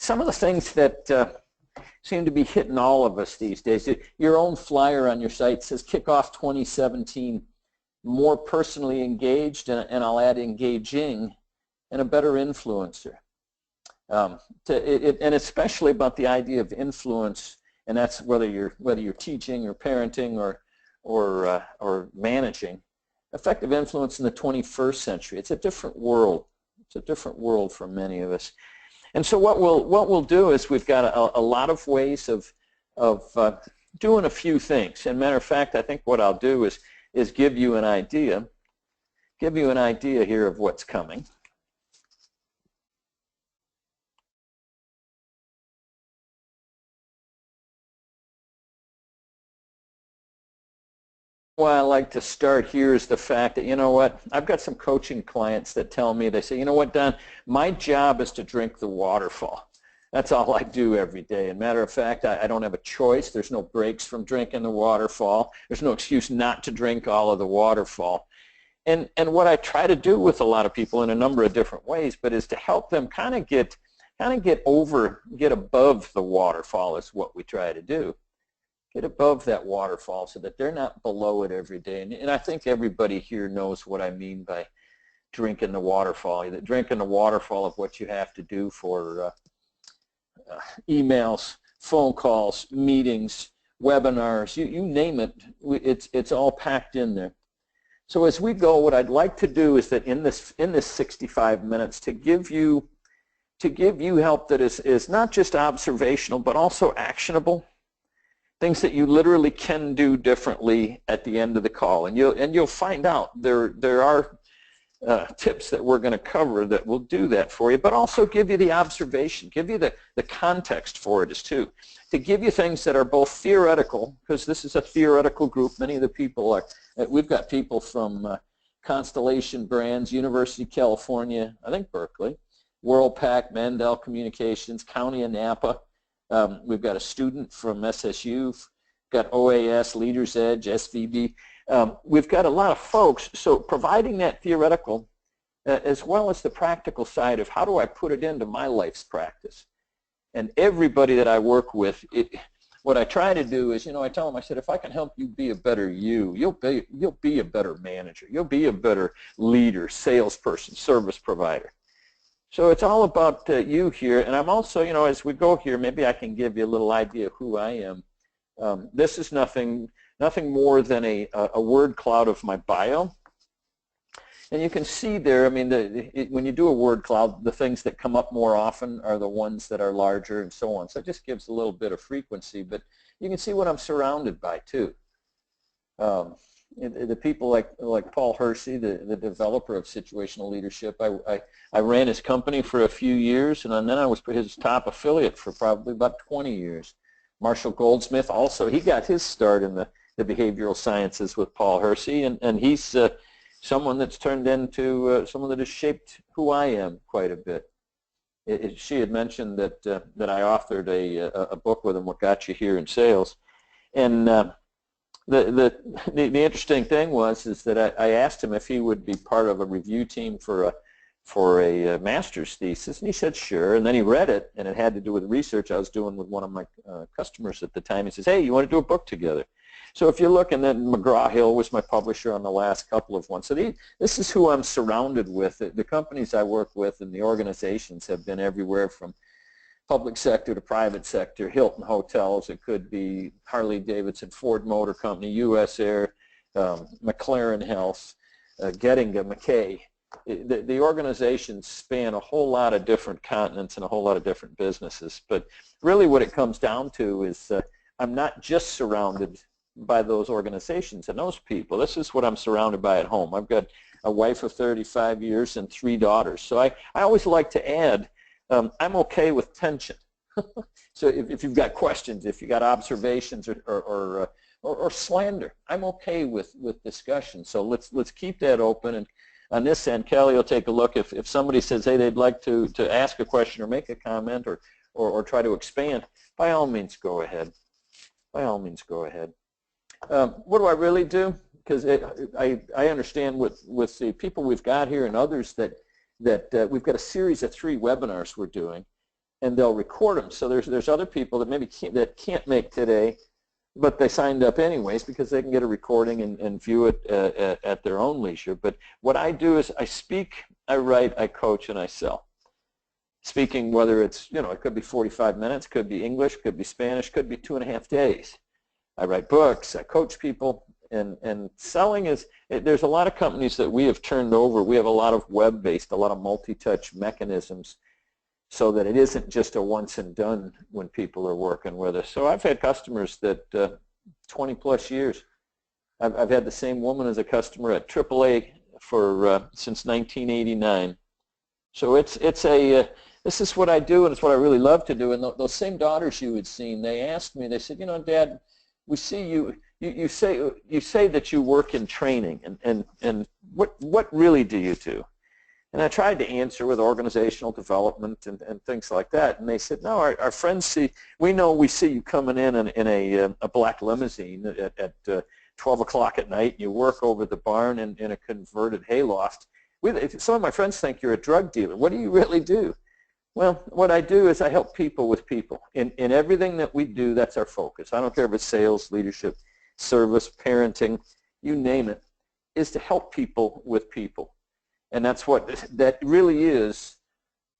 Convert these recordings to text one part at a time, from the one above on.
some of the things that seem to be hitting all of us these days. Your own flyer on your site says Kickoff 2017, more personally engaged, and I'll add engaging, and a better influencer. And especially about the idea of influence, and that's whether you're teaching or parenting or managing. Effective influence in the 21st century. It's a different world. It's a different world for many of us. And so what we'll do is we've got a lot of ways of doing a few things. And matter of fact, I think what I'll do is give you an idea here of what's coming. Why I like to start here is the fact that, you know what, I've got some coaching clients that tell me, they say, you know what, Don, my job is to drink the waterfall. That's all I do every day. And matter of fact, I don't have a choice. There's no breaks from drinking the waterfall. There's no excuse not to drink all of the waterfall. And what I try to do with a lot of people in a number of different ways, but is to help them kind of get above the waterfall is what we try to do. Get above that waterfall so that they're not below it every day. And I think everybody here knows what I mean by drinking the waterfall. Drinking the waterfall of what you have to do for emails, phone calls, meetings, webinars, you name it, it's all packed in there. So as we go, what I'd like to do is that in this 65 minutes to give you help that is not just observational but also actionable. Things that you literally can do differently at the end of the call, and you'll find out there are tips that we're going to cover that will do that for you, but also give you the observation, give you the context for it as too, to give you things that are both theoretical, because this is a theoretical group. Many of the people are. We've got people from Constellation Brands, University of California, I think Berkeley, WorldPac, Mandel Communications, County of Napa. We've got a student from SSU, got OAS, Leaders Edge, SVB. We've got a lot of folks, so providing that theoretical as well as the practical side of how do I put it into my life's practice. And everybody that I work with, what I try to do is, I tell them, I said, if I can help you be a better you'll be a better manager. You'll be a better leader, salesperson, service provider. So it's all about you here, and I'm also, as we go here, maybe I can give you a little idea of who I am. This is nothing more than a word cloud of my bio. And you can see there, I mean, when you do a word cloud, the things that come up more often are the ones that are larger and so on. So it just gives a little bit of frequency, but you can see what I'm surrounded by too. The people like Paul Hersey, the developer of situational leadership, I ran his company for a few years, and then I was his top affiliate for probably about 20 years. Marshall Goldsmith also, he got his start in the behavioral sciences with Paul Hersey, and he's someone that's turned into someone that has shaped who I am quite a bit. She had mentioned that I authored a book with him, What Got You Here in Sales, and the interesting thing was that I asked him if he would be part of a review team for a master's thesis, and he said sure. And then he read it, and it had to do with research I was doing with one of my customers at the time. He says, "Hey, you want to do a book together?" So if you look, and then McGraw-Hill was my publisher on the last couple of ones. So this is who I'm surrounded with. The companies I work with and the organizations have been everywhere from public sector to private sector, Hilton Hotels, it could be Harley-Davidson, Ford Motor Company, U.S. Air, McLaren Health, Gettinga, McKay. The organizations span a whole lot of different continents and a whole lot of different businesses. But really what it comes down to is I'm not just surrounded by those organizations and those people. This is what I'm surrounded by at home. I've got a wife of 35 years and 3 daughters. So I always like to add, I'm okay with tension. So if you've got questions, if you've got observations or slander, I'm okay with discussion. So let's keep that open. And on this end, Kelly will take a look. If somebody says, hey, they'd like to ask a question or make a comment or try to expand, by all means go ahead. By all means go ahead. What do I really do? Because I understand with the people we've got here and others that we've got a series of 3 webinars we're doing. and they'll record them. So there's other people that maybe can't make today, but they signed up anyways because they can get a recording and view it at their own leisure. But what I do is I speak, I write, I coach, and I sell. Speaking, whether it's, it could be 45 minutes, could be English, could be Spanish, could be 2.5 days. I write books, I coach people, and selling is, there's a lot of companies that we have turned over. We have a lot of web-based, a lot of multi-touch mechanisms so that it isn't just a once and done when people are working with us. So I've had customers that 20 plus years. I've had the same woman as a customer at AAA for since 1989. So this is what I do, and it's what I really love to do. And those same daughters you had seen, they asked me, they said, Dad, we see you say that you work in training, and what really do you do? And I tried to answer with organizational development and things like that. And they said, no, our friends we see you coming in a black limousine at 12 o'clock at night, and you work over the barn in a converted hayloft. Some of my friends think you're a drug dealer. What do you really do? Well, what I do is I help people with people. In everything that we do, that's our focus. I don't care if it's sales, leadership, service, parenting, you name it, is to help people with people. And that's what that really is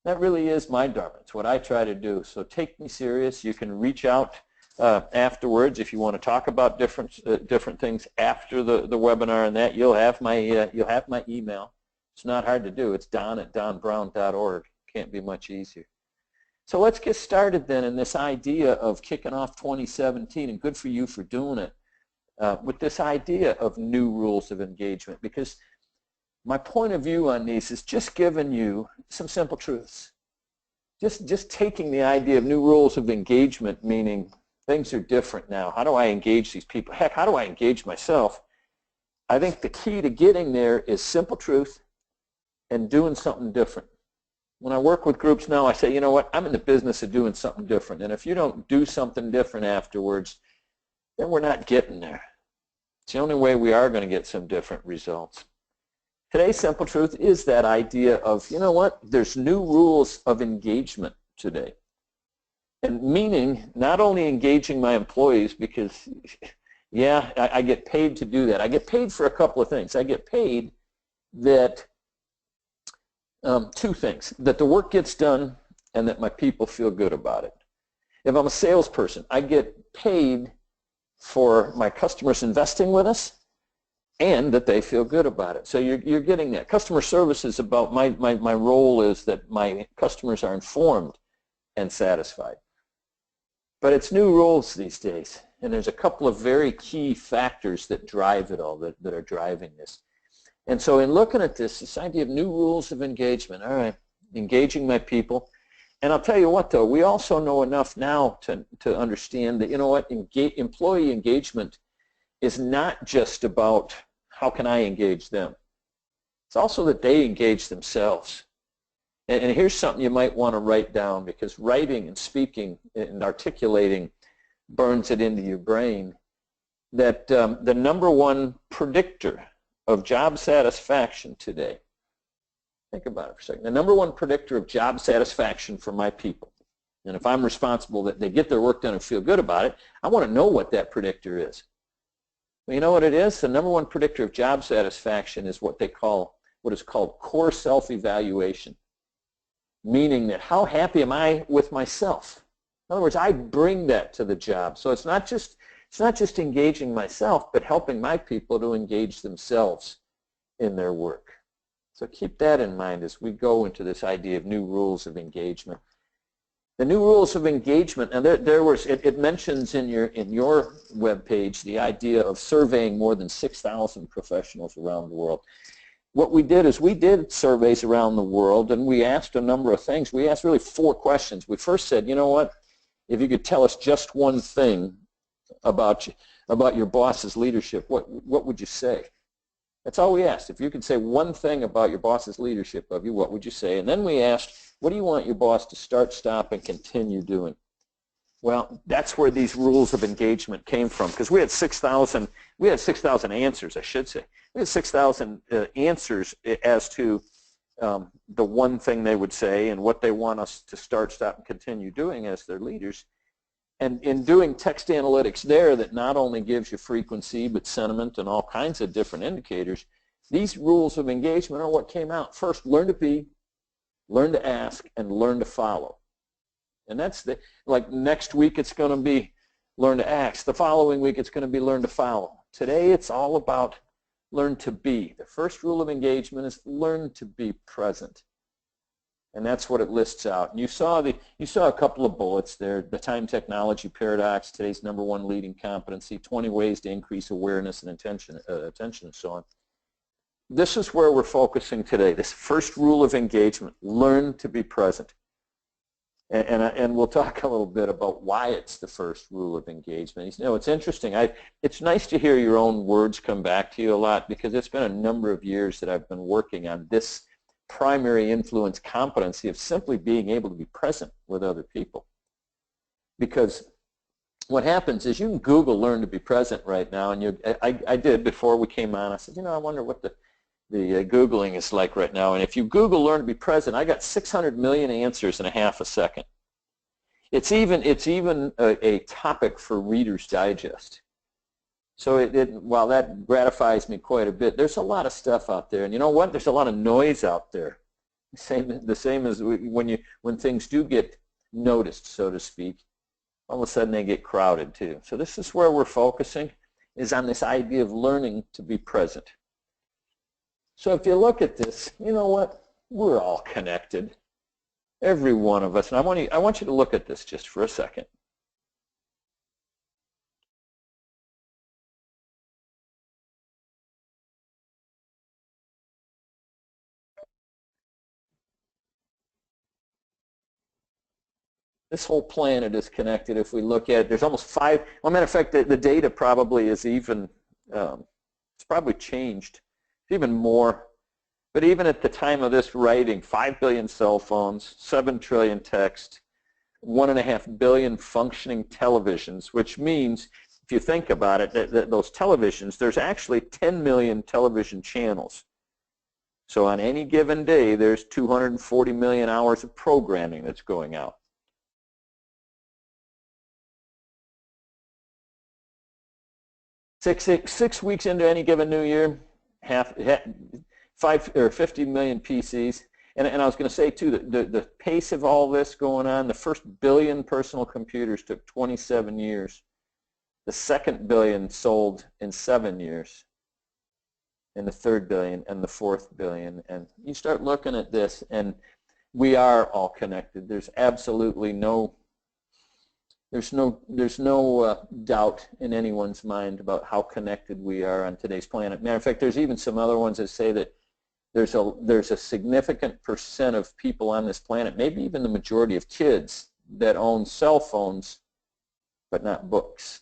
my dharma. It's what I try to do. So take me serious. You can reach out afterwards if you want to talk about different things after the webinar, and that you'll have my email. It's not hard to do. It's don@donbrown.org. Can't be much easier. So let's get started then in this idea of kicking off 2017, and good for you for doing it, with this idea of new rules of engagement, because my point of view on these is just giving you some simple truths. Just taking the idea of new rules of engagement, meaning things are different now. How do I engage these people? Heck, how do I engage myself? I think the key to getting there is simple truth and doing something different. When I work with groups now, I say, you know what, I'm in the business of doing something different. And if you don't do something different afterwards, then we're not getting there. It's the only way we are going to get some different results. Today's simple truth is that idea of, you know what, there's new rules of engagement today. And meaning not only engaging my employees, because, yeah, I get paid to do that. I get paid for a couple of things. I get paid that two things, that the work gets done and that my people feel good about it. If I'm a salesperson, I get paid for my customers investing with us and that they feel good about it. So you're getting that. Customer service is about, my role is that my customers are informed and satisfied. But it's new rules these days, and there's a couple of very key factors that drive it all, that are driving this. And so in looking at this idea of new rules of engagement, all right, engaging my people. And I'll tell you what, though, we also know enough now to understand that, you know what, employee engagement is not just about how can I engage them. It's also that they engage themselves. And here's something you might want to write down, because writing and speaking and articulating burns it into your brain, that the number one predictor of job satisfaction today, think about it for a second, the number one predictor of job satisfaction for my people, and if I'm responsible that they get their work done and feel good about it, I want to know what that predictor is. Well, you know what it is? The number one predictor of job satisfaction is what is called core self-evaluation, meaning that how happy am I with myself? In other words, I bring that to the job. So it's not just engaging myself, but helping my people to engage themselves in their work. So keep that in mind as we go into this idea of new rules of engagement. The new rules of engagement, and it mentions in your web page the idea of surveying more than 6,000 professionals around the world. What we did is we did surveys around the world, and we asked a number of things. We asked really 4 questions. We first said, you know what, if you could tell us just one thing about your boss's leadership, what would you say? That's all we asked. If you could say one thing about your boss's leadership of you, what would you say? And then we asked, what do you want your boss to start, stop, and continue doing? Well, that's where these rules of engagement came from, because we had 6,000 answers, I should say. We had 6,000 answers as to the one thing they would say and what they want us to start, stop, and continue doing as their leaders. And in doing text analytics there that not only gives you frequency but sentiment and all kinds of different indicators, these rules of engagement are what came out. First, learn to be, learn to ask, and learn to follow. And that's like next week it's going to be learn to ask. The following week it's going to be learn to follow. Today it's all about learn to be. The first rule of engagement is learn to be present. And that's what it lists out. And you saw a couple of bullets there. The time technology paradox, today's #1 leading competency, 20 ways to increase awareness and attention and so on. This is where we're focusing today. This first rule of engagement, learn to be present. And we'll talk a little bit about why it's the first rule of engagement. You know, it's interesting. It's nice to hear your own words come back to you a lot, because it's been a number of years that I've been working on this primary influence competency of simply being able to be present with other people. Because what happens is you can Google learn to be present right now, and I did before we came on. I said, you know, I wonder what the Googling is like right now. And if you Google learn to be present, I got 600 million answers in a half a second. It's even a topic for Reader's Digest. So while that gratifies me quite a bit, there's a lot of stuff out there. And you know what? There's a lot of noise out there. The same as when things do get noticed, so to speak, all of a sudden they get crowded too. So this is where we're focusing, is on this idea of learning to be present. So if you look at this, you know what? We're all connected, every one of us. And I want you to look at this just for a second. This whole planet is connected. If we look at it, there's almost 5. Well, matter of fact, the data probably is even, it's probably changed. It's even more. But even at the time of this writing, 5 billion cell phones, 7 trillion texts, 1.5 billion functioning televisions, which means, if you think about it, that those televisions, there's actually 10 million television channels. So on any given day, there's 240 million hours of programming that's going out. Six weeks into any given new year, 50 million PCs. And I was going to say, too, the pace of all this going on, the first billion personal computers took 27 years. The second billion sold in 7 years. And the third billion and the fourth billion. And you start looking at this, and we are all connected. There's absolutely no doubt in anyone's mind about how connected we are on today's planet. Matter of fact, there's even some other ones that say that there's a significant percent of people on this planet, maybe even the majority of kids, that own cell phones but not books.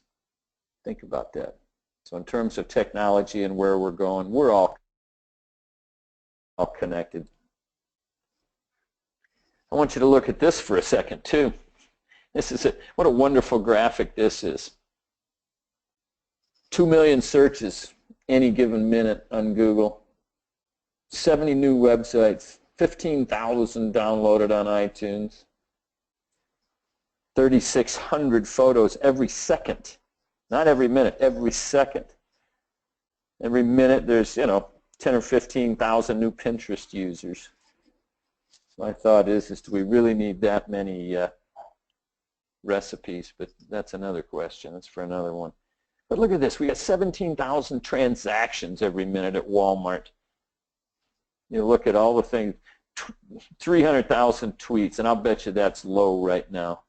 Think about that. So in terms of technology and where we're going, we're all connected. I want you to look at this for a second too. This is what a wonderful graphic this is. 2 million searches any given minute on Google. 70 new websites. 15,000 downloaded on iTunes. 3,600 photos every second. Not every minute, every second. Every minute there's, 10 or 15,000 new Pinterest users. My thought is do we really need that many recipes? But that's another question. That's for another one. But look at this. We got 17,000 transactions every minute at Walmart. You look at all the things, 300,000 tweets, and I'll bet you that's low right now.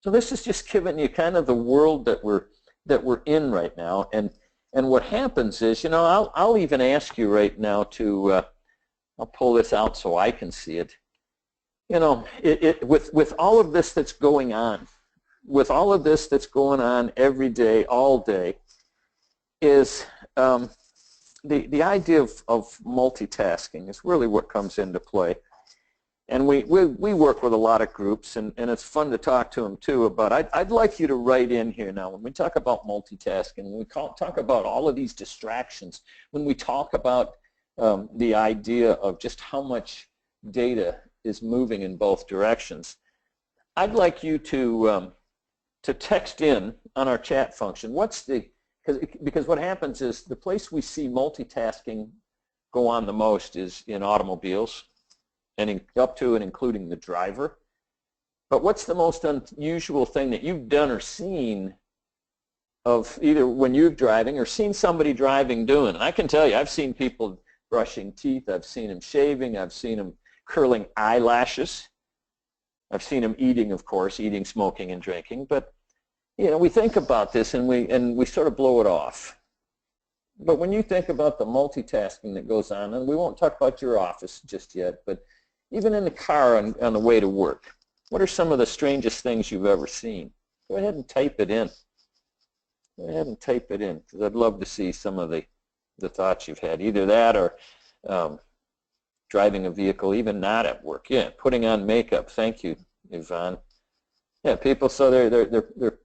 So this is just giving you kind of the world that we're in right now, and what happens is, I'll even ask you right now to, I'll pull this out so I can see it. With all of this that's going on, every day, all day, is the idea of multitasking is really what comes into play. And we work with a lot of groups, and it's fun to talk to them too about. I'd like you to write in here now when we talk about multitasking, when we talk about all of these distractions, when we talk about the idea of just how much data is moving in both directions. I'd like you to text in on our chat function. What's the, because what happens is the place we see multitasking go on the most is in automobiles, and up to and including the driver. But what's the most unusual thing that you've done or seen of either when you're driving or seen somebody driving doing? And I can tell you, I've seen people brushing teeth, I've seen them shaving, I've seen them curling eyelashes, I've seen them eating, of course, eating, smoking, and drinking. But you know, we think about this and we sort of blow it off. But when you think about the multitasking that goes on, and we won't talk about your office just yet, but even in the car on the way to work, what are some of the strangest things you've ever seen? Go ahead and type it in. Go ahead and type it in, because I'd love to see some of the thoughts you've had. Either that or driving a vehicle, even not at work. Yeah, putting on makeup. Thank you, Yvonne. Yeah, people, so they're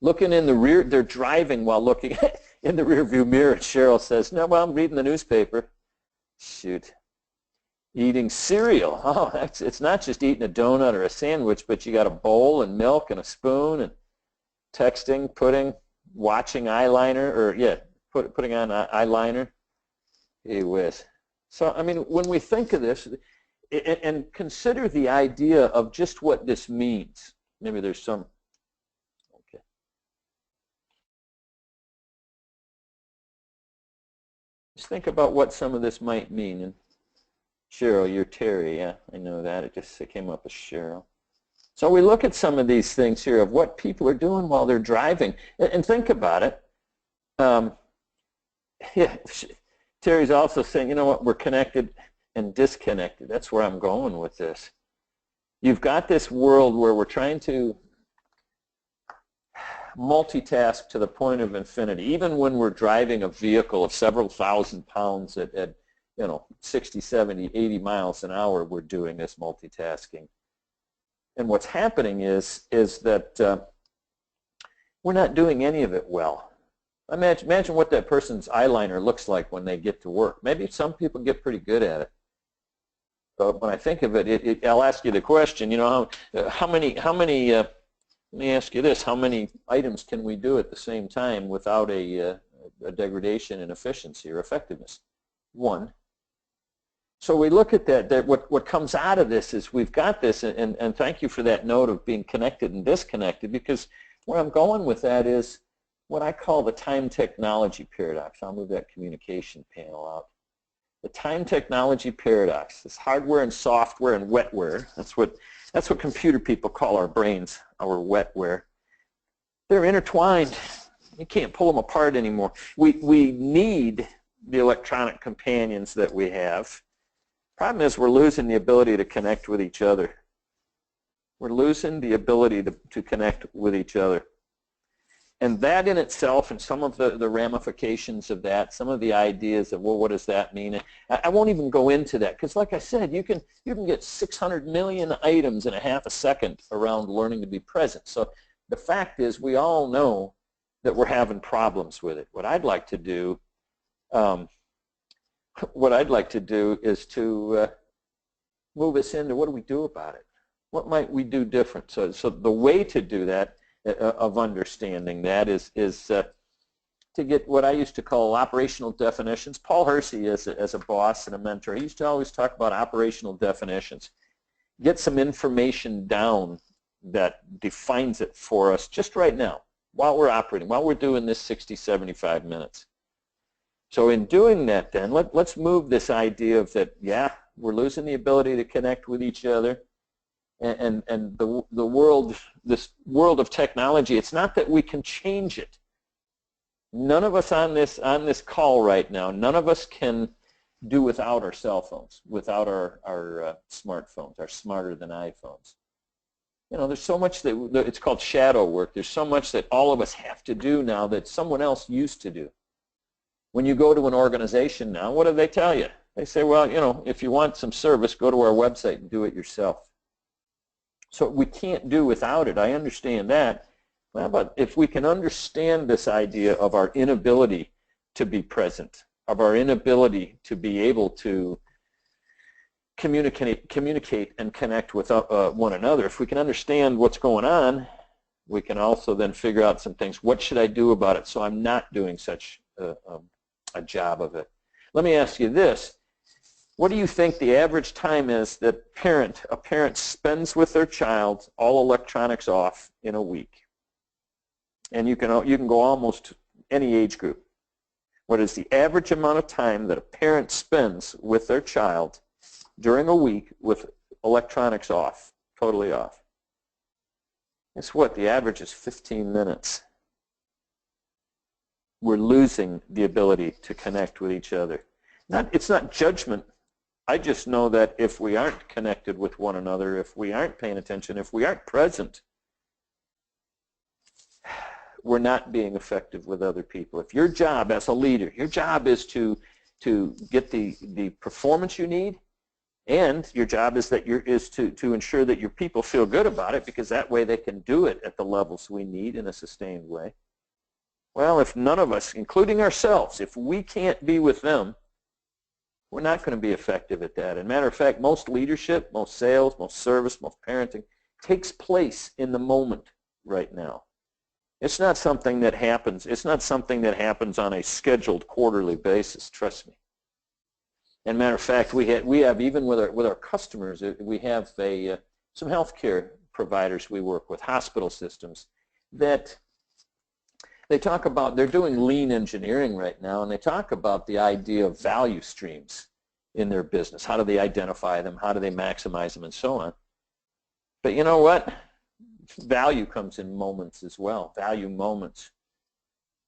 looking in the rear, they're driving while looking in the rear view mirror. Cheryl says, no, well, I'm reading the newspaper. Shoot. Eating cereal. Oh, it's not just eating a donut or a sandwich, but you got a bowl and milk and a spoon and texting, watching eyeliner, or yeah, putting on eyeliner. Gee whiz. So, I mean, when we think of this, and consider the idea of just what this means. Maybe there's some, okay. Just think about what some of this might mean. And Cheryl, you're Terry, yeah, I know that. It came up as Cheryl. So we look at some of these things here of what people are doing while they're driving, and think about it. Yeah, Terry's also saying, you know what, we're connected and disconnected. That's where I'm going with this. You've got this world where we're trying to multitask to the point of infinity. Even when we're driving a vehicle of several thousand pounds at you know, 60, 70, 80 miles an hour, we're doing this multitasking. And what's happening is that we're not doing any of it well. Imagine what that person's eyeliner looks like when they get to work. Maybe some people get pretty good at it. But when I think of it, I'll ask you the question, you know, how many, let me ask you this, how many items can we do at the same time without a degradation in efficiency or effectiveness? One. So we look at that what comes out of this is we've got this, and thank you for that note of being connected and disconnected, because where I'm going with that is what I call the time technology paradox. I'll move that communication panel out. The time technology paradox, this hardware and software and wetware, that's what computer people call our brains, our wetware. They're intertwined. You can't pull them apart anymore. We need the electronic companions that we have. Problem is we're losing the ability to connect with each other. We're losing the ability to connect with each other. And that in itself, and some of the ramifications of that, some of the ideas of, well, what does that mean? I won't even go into that, because like I said, you can get 600 million items in a half a second around learning to be present. So the fact is, we all know that we're having problems with it. What I'd like to do is to move us into what do we do about it? What might we do different? So the way to do that, of understanding that, is to get what I used to call operational definitions. Paul Hersey, as a boss and a mentor, he used to always talk about operational definitions. Get some information down that defines it for us just right now, while we're operating, while we're doing this 60, 75 minutes. So in doing that then, let's move this idea of that, yeah, we're losing the ability to connect with each other, and the world, this world of technology, it's not that we can change it. None of us on this call right now, none of us can do without our cell phones, without our smartphones, our smarter than iPhones. You know, there's so much that it's called shadow work. There's so much that all of us have to do now that someone else used to do. When you go to an organization now, what do they tell you? They say, well, you know, if you want some service, go to our website and do it yourself. So we can't do without it. I understand that. Well, but if we can understand this idea of our inability to be present, of our inability to be able to communicate and connect with one another, if we can understand what's going on, we can also then figure out some things. What should I do about it so I'm not doing such a job of it? Let me ask you this. What do you think the average time is that a parent spends with their child, all electronics off, in a week? And you can go almost any age group. What is the average amount of time that a parent spends with their child during a week with electronics off, totally off? Guess what? The average is 15 minutes. We're losing the ability to connect with each other. It's not judgment. I just know that if we aren't connected with one another, if we aren't paying attention, if we aren't present, we're not being effective with other people. If your job as a leader, your job is to get the performance you need, and your job is to ensure that your people feel good about it, because that way they can do it at the levels we need in a sustained way. Well, if none of us, including ourselves, if we can't be with them, we're not going to be effective at that. As a matter of fact, most leadership, most sales, most service, most parenting takes place in the moment right now. It's not something that happens. It's not something that happens on a scheduled quarterly basis. Trust me. And matter of fact, we have even with our customers, we have some healthcare providers we work with, hospital systems, that they talk about, they're doing lean engineering right now, and they talk about the idea of value streams in their business. How do they identify them? How do they maximize them, and so on? But you know what? Value comes in moments as well. Value moments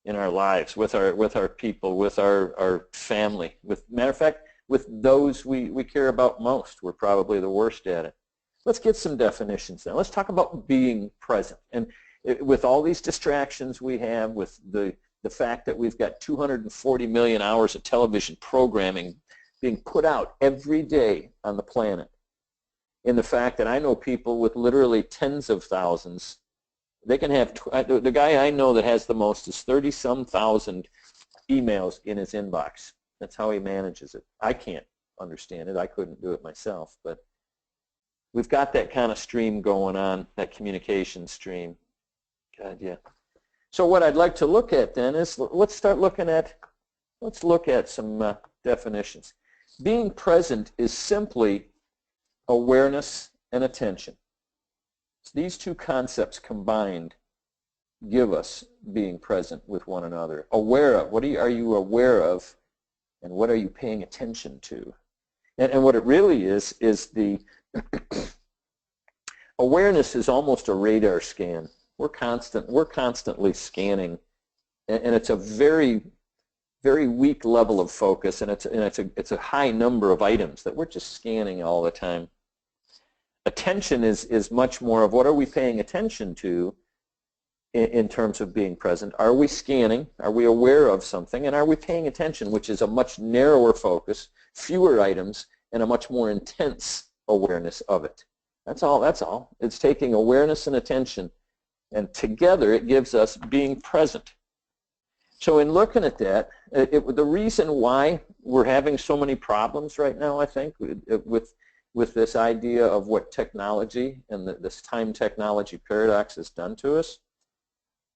in our lives, with our people, with our family. Matter of fact, with those we care about most. We're probably the worst at it. Let's get some definitions now. Let's talk about being present. And with all these distractions we have, with the fact that we've got 240 million hours of television programming being put out every day on the planet, in the fact that I know people with literally tens of thousands, they can have, the guy I know that has the most is 30-some thousand emails in his inbox. That's how he manages it. I can't understand it. I couldn't do it myself. But we've got that kind of stream going on, that communication stream. God, yeah. So what I'd like to look at then is, let's look at some definitions. Being present is simply awareness and attention. So these two concepts combined give us being present with one another. Aware of, what are you aware of, and what are you paying attention to? And what it really is the awareness is almost a radar scan. We're constantly scanning, and it's a very, very weak level of focus, and it's a high number of items that we're just scanning all the time. Attention is much more of what are we paying attention to in terms of being present. Are we scanning? Are we aware of something? And are we paying attention, which is a much narrower focus, fewer items, and a much more intense awareness of it. That's all. It's taking awareness and attention, and together it gives us being present. So in looking at that, the reason why we're having so many problems right now, I think, with this idea of what technology and this time technology paradox has done to us,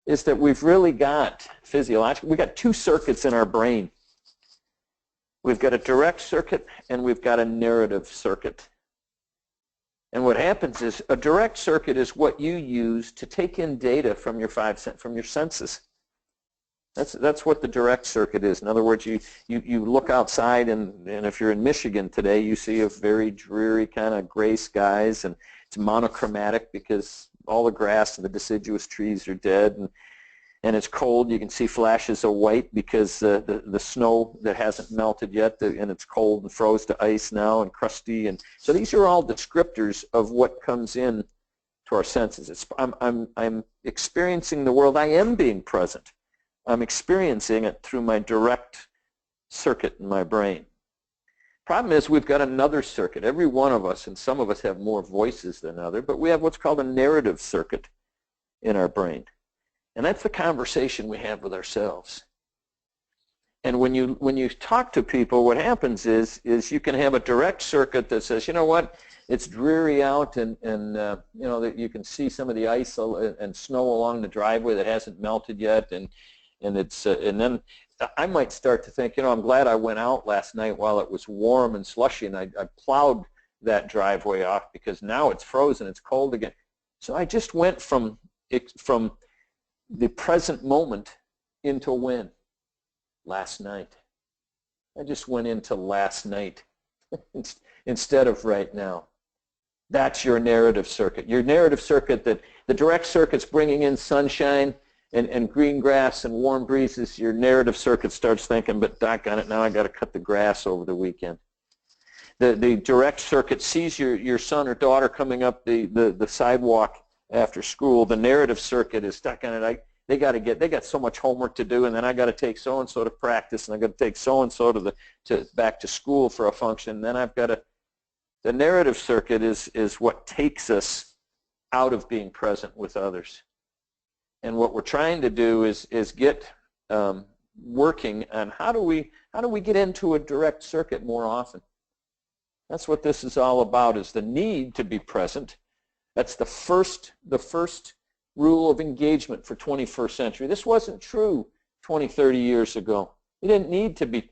is that we've really got we've got two circuits in our brain. We've got a direct circuit and we've got a narrative circuit. And what happens is a direct circuit is what you use to take in data from your senses. That's what the direct circuit is. In other words, you look outside, and if you're in Michigan today, you see a very dreary kind of gray skies, and it's monochromatic because all the grass and the deciduous trees are dead, and it's cold. You can see flashes of white because the snow that hasn't melted yet, and it's cold and froze to ice now and crusty. And so these are all descriptors of what comes in to our senses. I'm experiencing the world. I am being present. I'm experiencing it through my direct circuit in my brain. Problem is we've got another circuit. Every one of us, and some of us have more voices than others, but we have what's called a narrative circuit in our brain. And that's the conversation we have with ourselves. And when you talk to people, what happens is you can have a direct circuit that says, you know what, it's dreary out, and you know that you can see some of the ice and snow along the driveway that hasn't melted yet, and then I might start to think, you know, I'm glad I went out last night while it was warm and slushy, and I plowed that driveway off because now it's frozen, it's cold again. So I just went from the present moment into when? Last night. I just went into last night instead of right now. That's your narrative circuit. Your narrative circuit, that the direct circuit's bringing in sunshine and green grass and warm breezes. Your narrative circuit starts thinking, but doggone it, now I got to cut the grass over the weekend. The direct circuit sees your son or daughter coming up the sidewalk after school. The narrative circuit is doggone it, they got so much homework to do, and then I got to take so and so to practice, and I got to take so and so back to school for a function. And then I've got the narrative circuit is what takes us out of being present with others. And what we're trying to do is get working on how do we get into a direct circuit more often. That's what this is all about, is the need to be present. That's the first rule of engagement for 21st century. This wasn't true 20, 30 years ago. You didn't need to be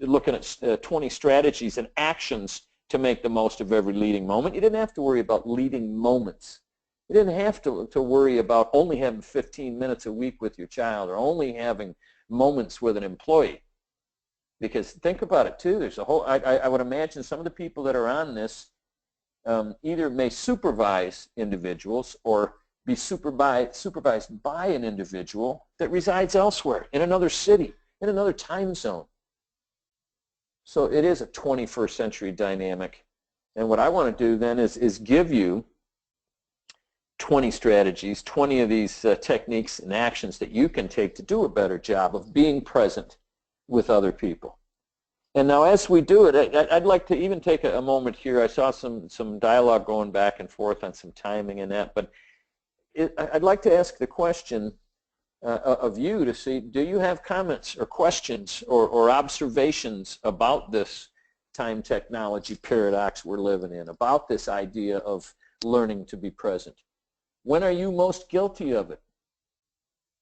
looking at 20 strategies and actions to make the most of every leading moment. You didn't have to worry about leading moments. You didn't have to worry about only having 15 minutes a week with your child or only having moments with an employee. Because think about it too, there's a whole, I would imagine some of the people that are on this either may supervise individuals or be supervised by an individual that resides elsewhere, in another city, in another time zone. So it is a 21st century dynamic. And what I want to do then is give you 20 strategies, 20 of these techniques and actions that you can take to do a better job of being present with other people. And now as we do it, I'd like to even take a moment here. I saw some dialogue going back and forth on some timing and that, but I'd like to ask the question of you to see, do you have comments or questions or observations about this time technology paradox we're living in, about this idea of learning to be present? When are you most guilty of it?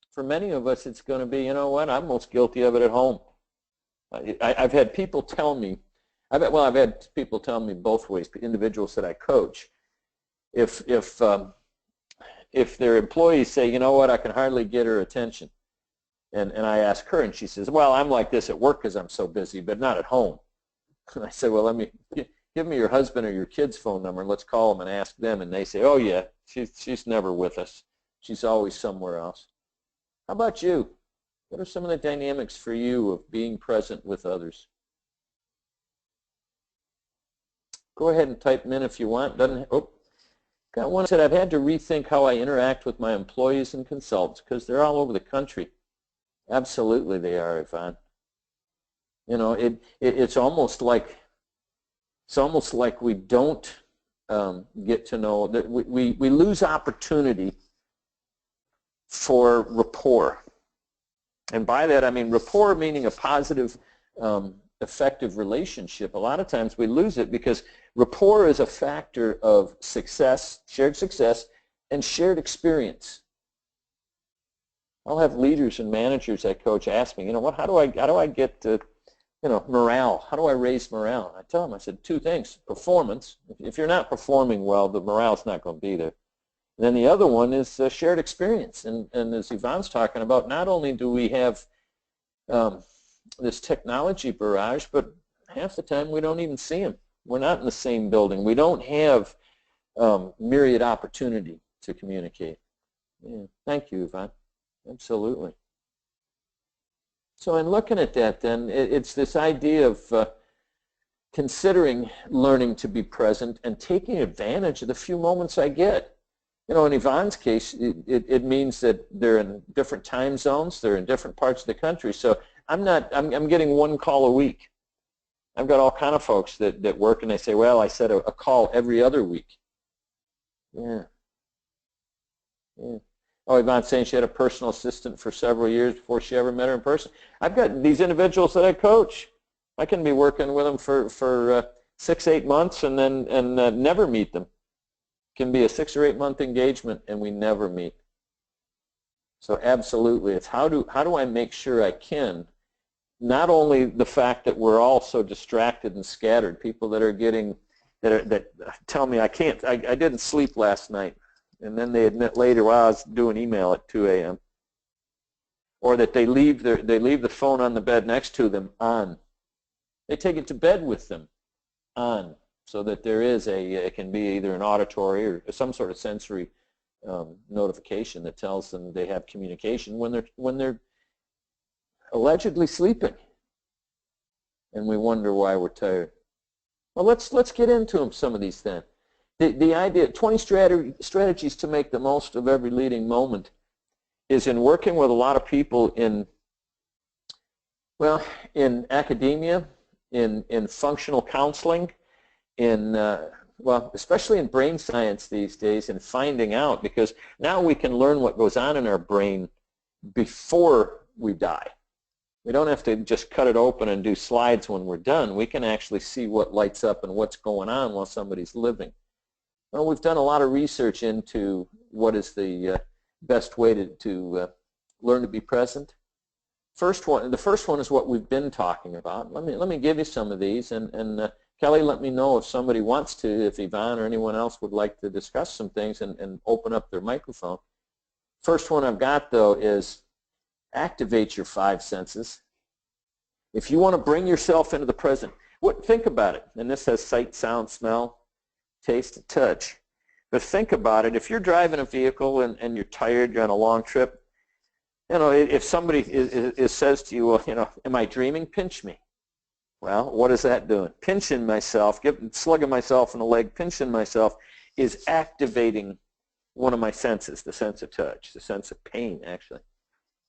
For many of us, it's going to be, you know what, I'm most guilty of it at home. I've had people tell me, I've had people tell me both ways, individuals that I coach, if their employees say, you know what, I can hardly get her attention, and I ask her, and she says, well, I'm like this at work because I'm so busy, but not at home. And I say, well, give me your husband or your kid's phone number, and let's call them and ask them. And they say, oh yeah, she's never with us. She's always somewhere else. How about you? What are some of the dynamics for you of being present with others? Go ahead and type them in if you want. Got one that said, I've had to rethink how I interact with my employees and consultants because they're all over the country. Absolutely they are, Yvonne. You know, it's almost like we don't get to know, that we lose opportunity for rapport. And by that I mean rapport meaning a positive, effective relationship. A lot of times we lose it because rapport is a factor of success, shared success, and shared experience. I'll have leaders and managers I coach ask me, you know what, how do I get morale? How do I raise morale? I tell them, I said, two things. Performance. If you're not performing well, the morale's not going to be there. And then the other one is shared experience. And as Yvonne's talking about, not only do we have this technology barrage, but half the time we don't even see them. We're not in the same building. We don't have myriad opportunity to communicate. Yeah. Thank you, Yvonne. Absolutely. So in looking at that then, it's this idea of considering learning to be present and taking advantage of the few moments I get. You know, in Yvonne's case, it means that they're in different time zones, they're in different parts of the country. So I'm getting one call a week. I've got all kind of folks that work and they say, well, I set a call every other week. Yeah. Yeah. Oh, Yvonne's saying she had a personal assistant for several years before she ever met her in person. I've got these individuals that I coach. I can be working with them for 6, 8 months and then never meet them. It can be a 6 or 8 month engagement and we never meet. So absolutely, it's how do I make sure I can, not only the fact that we're all so distracted and scattered, people that are getting, that tell me I didn't sleep last night, and then they admit later, well, I was doing email at 2 a.m. Or that they leave the phone on the bed next to them on. They take it to bed with them on, so that there is it can be either an auditory or some sort of sensory notification that tells them they have communication when they're allegedly sleeping, and we wonder why we're tired. Well, let's get into them, some of these then. The idea, 20 strategies to make the most of every leading moment, is in working with a lot of people in academia, in functional counseling, especially in brain science these days, and finding out, because now we can learn what goes on in our brain before we die. We don't have to just cut it open and do slides when we're done. We can actually see what lights up and what's going on while somebody's living. Well, we've done a lot of research into what is the best way to learn to be present. The first one is what we've been talking about. Let me give you some of these, and Kelly, let me know if somebody wants to, if Yvonne or anyone else would like to discuss some things and open up their microphone. First one I've got, though, is activate your 5 senses. If you want to bring yourself into the present, think about it. And this has sight, sound, smell, taste, and touch. But think about it. If you're driving a vehicle and you're tired, you're on a long trip, if somebody says to you, well, am I dreaming? Pinch me. Well, what is that doing? Pinching myself, slugging myself in the leg, pinching myself is activating one of my senses, the sense of touch, the sense of pain, actually.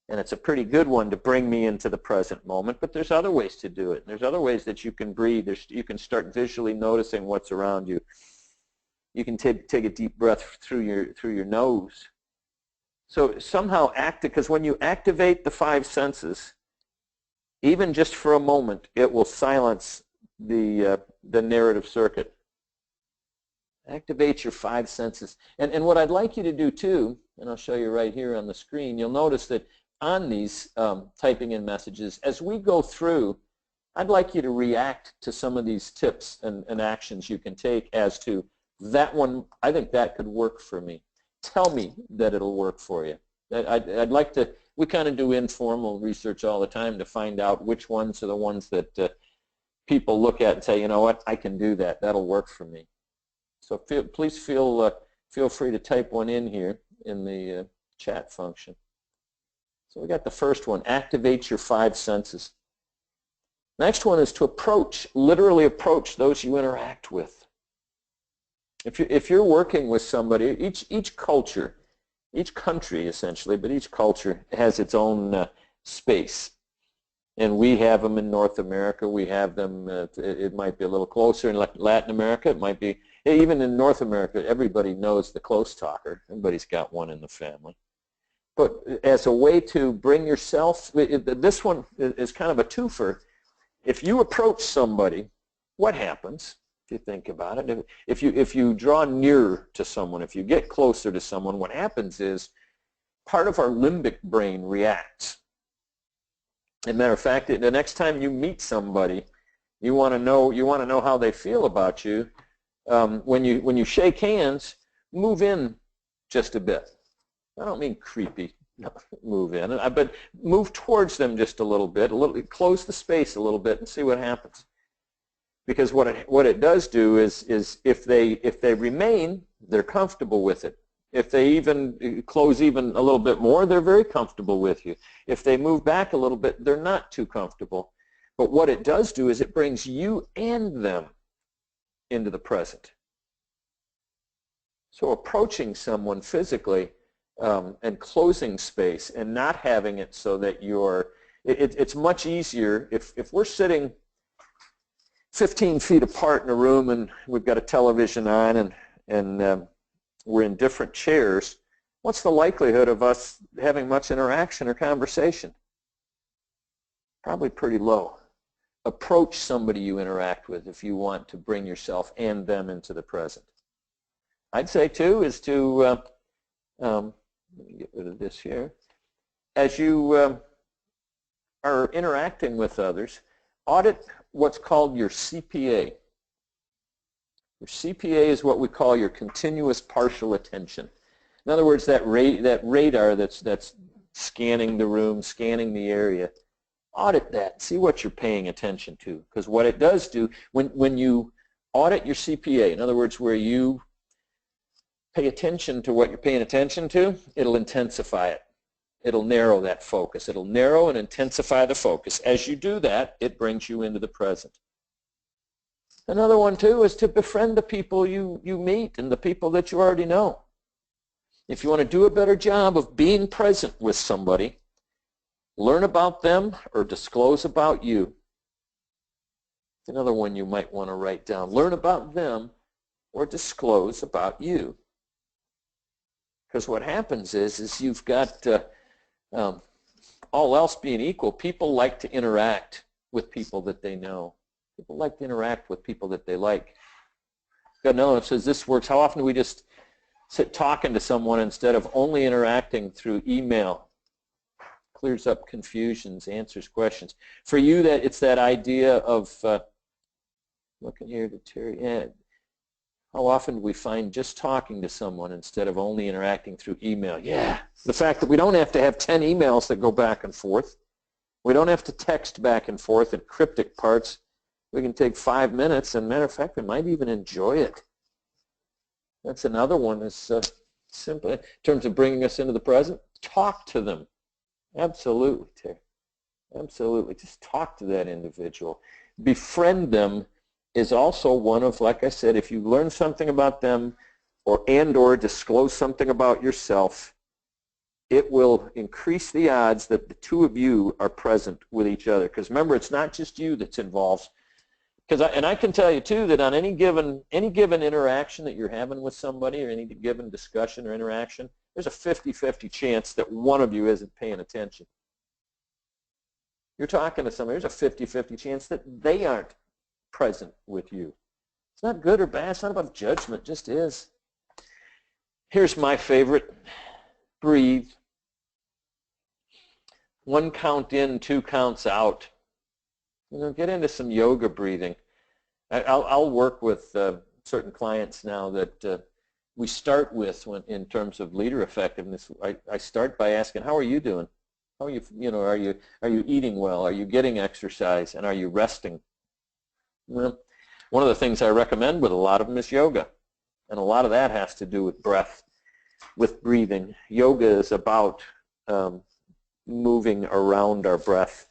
And it's a pretty good one to bring me into the present moment, but there's other ways to do it. There's other ways that you can breathe. You can start visually noticing what's around you. You can take a deep breath through your nose. So somehow because when you activate the 5 senses, even just for a moment, it will silence the narrative circuit. Activate your 5 senses. And what I'd like you to do too, and I'll show you right here on the screen, you'll notice that on these typing in messages, as we go through, I'd like you to react to some of these tips and actions you can take as to that one. I think that could work for me. Tell me that it'll work for you. I'd like to, we kind of do informal research all the time to find out which ones are the ones that people look at and say, you know what, I can do that. That'll work for me. So please feel free to type one in here in the chat function. So we got the first one, activate your 5 senses. Next one is to literally approach those you interact with. If you're working with somebody, each culture, each country essentially, but each culture has its own space. And we have them in North America. We have them, it might be a little closer in Latin America. It might be, even in North America, everybody knows the close talker. Everybody's got one in the family. But as a way to bring yourself, this one is kind of a twofer. If you approach somebody, what happens? If you think about it, if you draw nearer to someone, if you get closer to someone, what happens is part of our limbic brain reacts. As a matter of fact, the next time you meet somebody, you want to know how they feel about you. When you shake hands, move in just a bit. I don't mean creepy, move in, but move towards them just a little bit, close the space a little bit, and see what happens. Because what it does do is if they remain, they're comfortable with it. If they even close even a little bit more, they're very comfortable with you. If they move back a little bit, they're not too comfortable. But what it does do is it brings you and them into the present. So approaching someone physically and closing space and not having it so that it's much easier if we're sitting 15 feet apart in a room and we've got a television on and we're in different chairs, what's the likelihood of us having much interaction or conversation? Probably pretty low. Approach somebody you interact with if you want to bring yourself and them into the present. I'd say too is to, let me get rid of this here, as you are interacting with others, audit what's called your CPA. Your CPA is what we call your continuous partial attention. In other words, that radar that's scanning the room, scanning the area, audit that. See what you're paying attention to. Because what it does do, when you audit your CPA, in other words, where you pay attention to what you're paying attention to, it'll intensify it. It'll narrow that focus. It'll narrow and intensify the focus. As you do that, it brings you into the present. Another one, too, is to befriend the people you meet and the people that you already know. If you want to do a better job of being present with somebody, learn about them or disclose about you. Another one you might want to write down. Learn about them or disclose about you. Because what happens is you've got, all else being equal, people like to interact with people that they know. People like to interact with people that they like. Got another one that says this works. How often do we just sit talking to someone instead of only interacting through email? Clears up confusions, answers questions. For you, it's that idea of looking here to Terry. Yeah, how often do we find just talking to someone instead of only interacting through email? Yeah, the fact that we don't have to have 10 emails that go back and forth. We don't have to text back and forth in cryptic parts. We can take 5 minutes, and matter of fact, we might even enjoy it. That's another one that's simple. In terms of bringing us into the present, talk to them. Absolutely, Terry. Absolutely. Just talk to that individual. Befriend them is also one of, like I said, if you learn something about them or disclose something about yourself, it will increase the odds that the two of you are present with each other. Because remember, it's not just you that's involved. And I can tell you too that on any given interaction that you're having with somebody or any given discussion or interaction, there's a 50-50 chance that one of you isn't paying attention. You're talking to somebody, there's a 50-50 chance that they aren't present with you. It's not good or bad. It's not about judgment. It just is. Here's my favorite. Breathe. 1 count in, 2 counts out. Get into some yoga breathing. I'll work with certain clients now that we start with in terms of leader effectiveness. I start by asking, how are you doing? How are you? Are you eating well? Are you getting exercise? And are you resting? Well, one of the things I recommend with a lot of them is yoga, and a lot of that has to do with breath, with breathing. Yoga is about moving around our breath.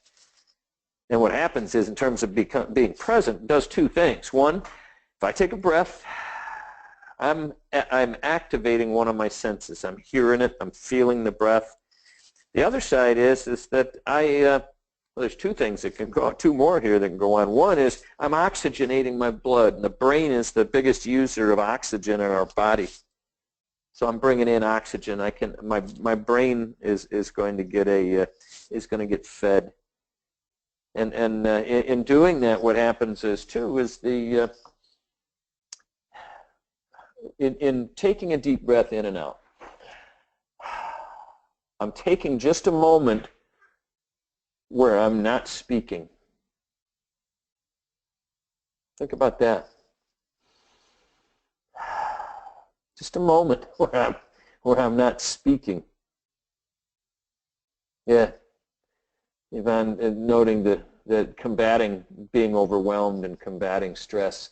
And what happens is, in terms of being present, it does 2 things. One, if I take a breath, I'm activating one of my senses. I'm hearing it. I'm feeling the breath. The other side is that well, there's 2 things that can go, 2 more here that can go on. One is I'm oxygenating my blood, and the brain is the biggest user of oxygen in our body. So I'm bringing in oxygen. My brain is going to get fed. And in doing that, what happens is too is in taking a deep breath in and out, I'm taking just a moment where I'm not speaking. Think about that. Just a moment where I'm not speaking. Yeah. Yvonne, noting that combating being overwhelmed and combating stress.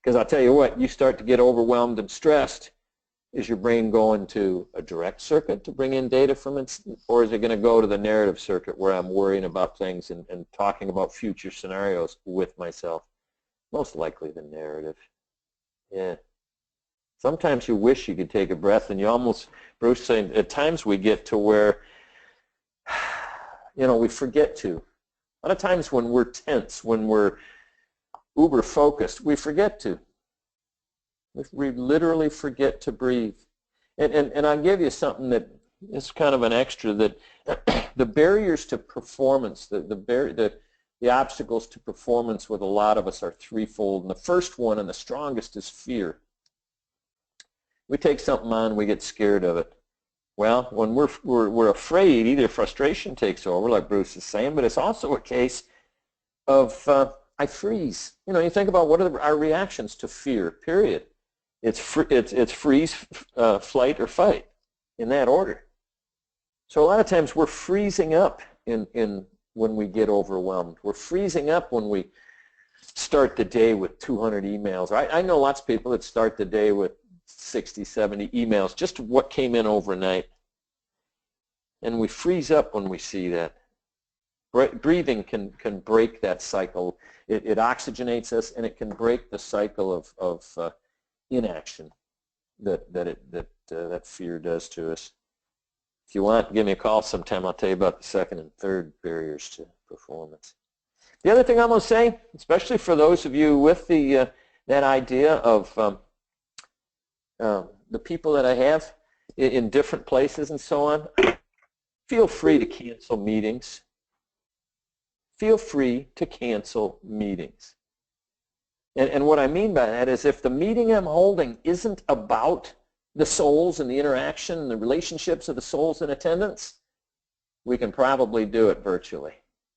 Because I'll tell you what, you start to get overwhelmed and stressed, is your brain going to a direct circuit to bring in data from it, or is it going to go to the narrative circuit where I'm worrying about things and talking about future scenarios with myself? Most likely the narrative. Yeah. Sometimes you wish you could take a breath, and you almost, Bruce saying, at times we get to where we forget to. A lot of times when we're tense, when we're uber focused, we forget to. We literally forget to breathe. And I'll give you something that is kind of an extra, that the barriers to performance, the obstacles to performance with a lot of us are threefold. And the first one and the strongest is fear. We take something on, we get scared of it. Well, when we're afraid, either frustration takes over, like Bruce is saying, but it's also a case of I freeze. You know, you think about what are our reactions to fear, period. It's freeze, flight, or fight, in that order. So a lot of times we're freezing up when we get overwhelmed. We're freezing up when we start the day with 200 emails. I know lots of people that start the day with 60, 70 emails, just what came in overnight. And we freeze up when we see that. Breathing can break that cycle. It oxygenates us, and it can break the cycle of inaction that fear does to us. If you want, give me a call sometime. I'll tell you about the second and third barriers to performance. The other thing I'm going to say, especially for those of you with that idea of the people that I have in different places and so on, feel free to cancel meetings. Feel free to cancel meetings. And what I mean by that is, if the meeting I'm holding isn't about the souls and the interaction and the relationships of the souls in attendance, we can probably do it virtually,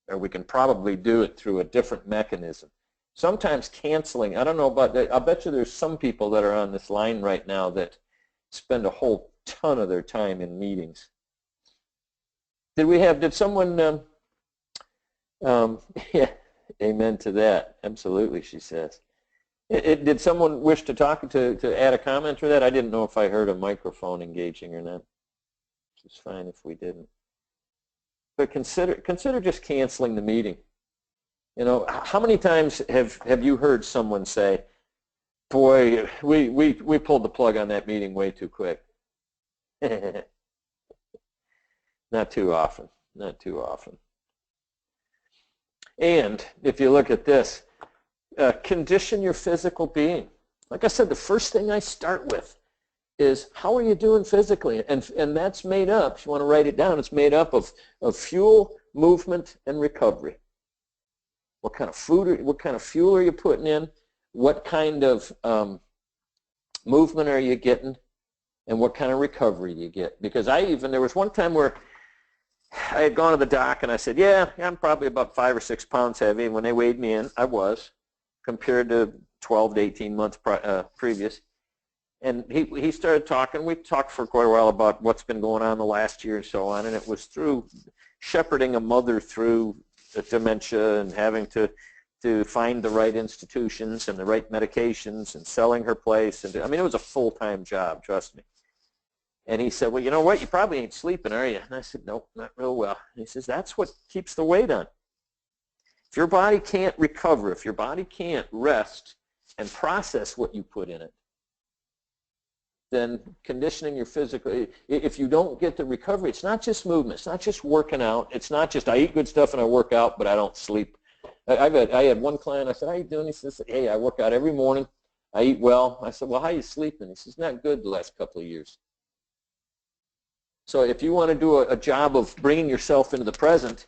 or we can probably do it through a different mechanism. Sometimes canceling, I don't know about that, I bet you there's some people that are on this line right now that spend a whole ton of their time in meetings. Did someone, yeah, amen to that, absolutely, she says. Did someone wish to add a comment to that? I didn't know if I heard a microphone engaging or not. It's fine if we didn't. But consider just canceling the meeting. You know, how many times have you heard someone say, "Boy, we pulled the plug on that meeting way too quick"? Not too often. Not too often. And if you look at this, condition your physical being. Like I said, the first thing I start with is, how are you doing physically? And that's made up, if you want to write it down, it's made up of fuel, movement, and recovery. What kind of food, what kind of fuel are you putting in? What kind of movement are you getting? And what kind of recovery do you get? Because there was one time where I had gone to the doc and I said, yeah, I'm probably about 5 or 6 pounds heavy. And when they weighed me in, I was, compared to 12 to 18 months previous. And he started talking. We talked for quite a while about what's been going on the last year and so on. And it was through shepherding a mother through dementia and having to find the right institutions and the right medications and selling her place. And I mean, it was a full-time job, trust me. And he said, well, you know what? You probably ain't sleeping, are you? And I said, nope, not real well. And he says, that's what keeps the weight on. If your body can't recover, if your body can't rest and process what you put in it, then conditioning your physical, if you don't get the recovery, it's not just movement, it's not just working out, it's not just I eat good stuff and I work out, but I don't sleep. I had one client, I said, how you doing? He says, hey, I work out every morning, I eat well. I said, well, how you sleeping? He says, not good the last couple of years. So if you want to do a job of bringing yourself into the present,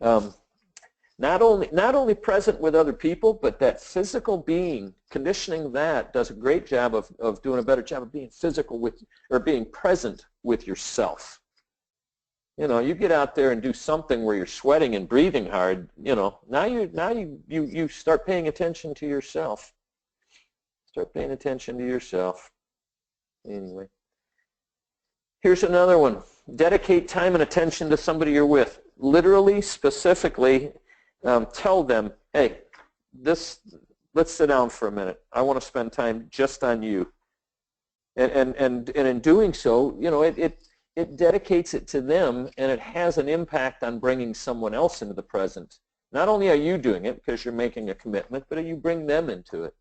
not only present with other people, but that physical being, conditioning that does a great job of doing a better job of being physical with, or being present with yourself. You know, you get out there and do something where you're sweating and breathing hard, you know, now you start paying attention to yourself. Start paying attention to yourself. Anyway. Here's another one. Dedicate time and attention to somebody you're with. Literally, specifically, tell them, hey, let's sit down for a minute. I want to spend time just on you. And in doing so, you know, it dedicates it to them, and it has an impact on bringing someone else into the present. Not only are you doing it because you're making a commitment, but you bring them into it.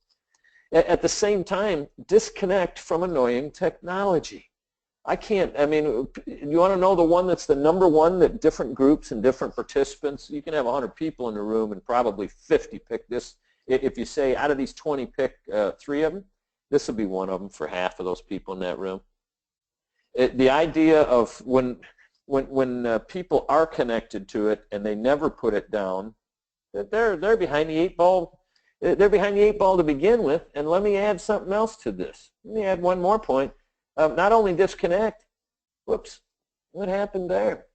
At the same time, disconnect from annoying technology. I mean, you want to know the one that's the number one that different groups and different participants, you can have 100 people in the room and probably 50 pick this if you say out of these 20, pick 3 of them, this will be one of them for half of those people in that room. The idea of when people are connected to it and they never put it down, that they're behind the 8 ball. They're behind the 8 ball to begin with. And let me add something else to this. Let me add one more point. Not only disconnect. Whoops, what happened there?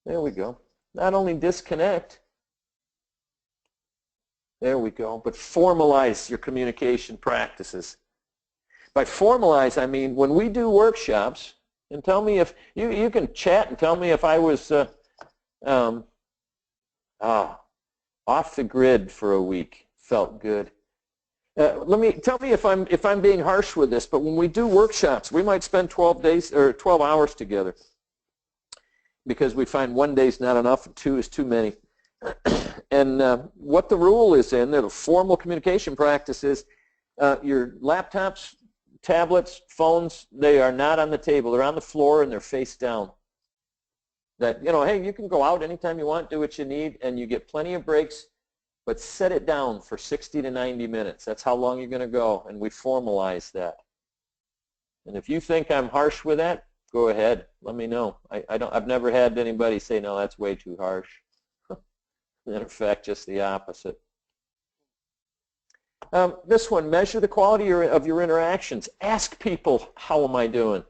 There we go. Not only disconnect. There we go. But formalize your communication practices. By formalize, I mean when we do workshops, and tell me if you can chat and tell me if I was off the grid for a week. Felt good. Tell me if I'm being harsh with this. But when we do workshops, we might spend 12 days or 12 hours together because we find 1 day is not enough and 2 is too many. And what the rule is in the formal communication practice is your laptops, tablets, phones, they are not on the table. They're on the floor and they're face down. That, hey, you can go out anytime you want, do what you need, and you get plenty of breaks, but set it down for 60 to 90 minutes. That's how long you're going to go, and we formalize that. And if you think I'm harsh with that, go ahead. Let me know. I've never had anybody say, no, that's way too harsh. In fact, just the opposite. This one, measure the quality of your interactions. Ask people, how am I doing?